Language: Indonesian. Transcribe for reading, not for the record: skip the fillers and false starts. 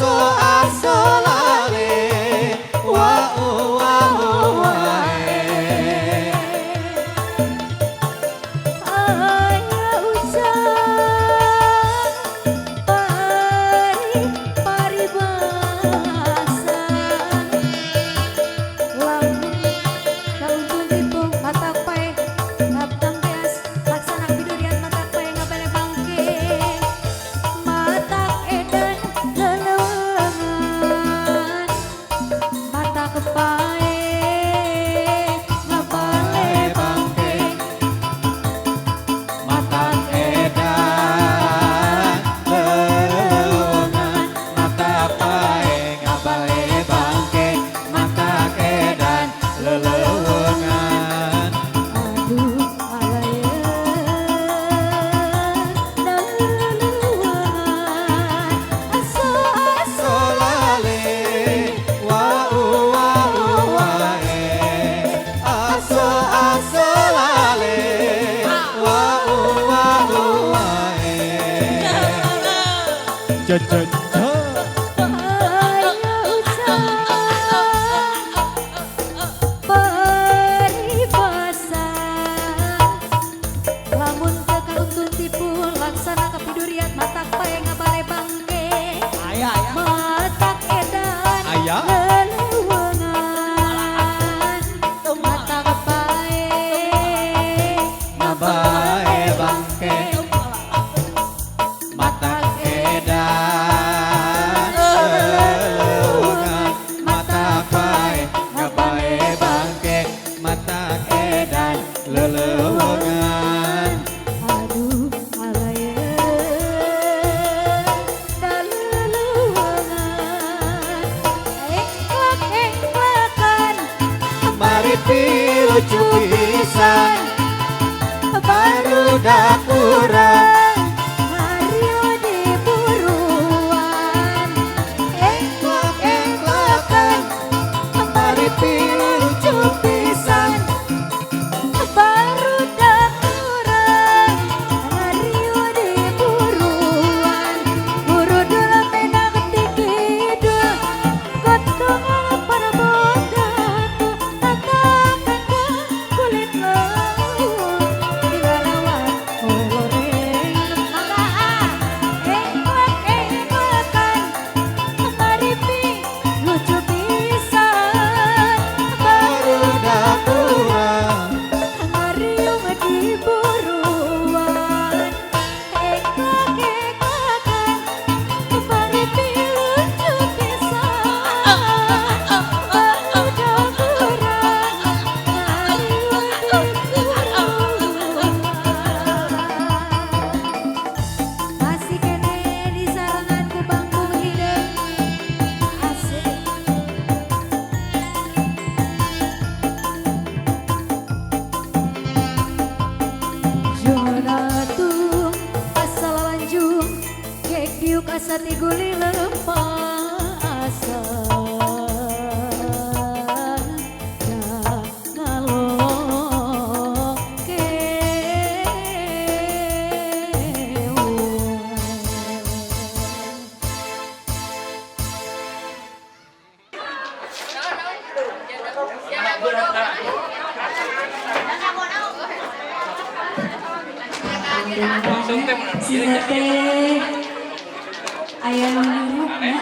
aso lale wa wa wae. Lucu pisan baru dak kurang Mario diburuan engklok-engklokan mari lucu pisan baru dak kurang Mario diburuan buru dulu pena ketik kidul kotong para bodak kulit lembut dilalawan oloreng engklek-engklekan maripi lucu pisan baru dak kurang ngariung diburuan engklek-engklekan maripi lucu pisan baru dak kurang masih kene di saranganku bangku hidup asik Jonatung asal lanjung kek diuk asa tiguli lempasan Sina teh aya nu ngurupna.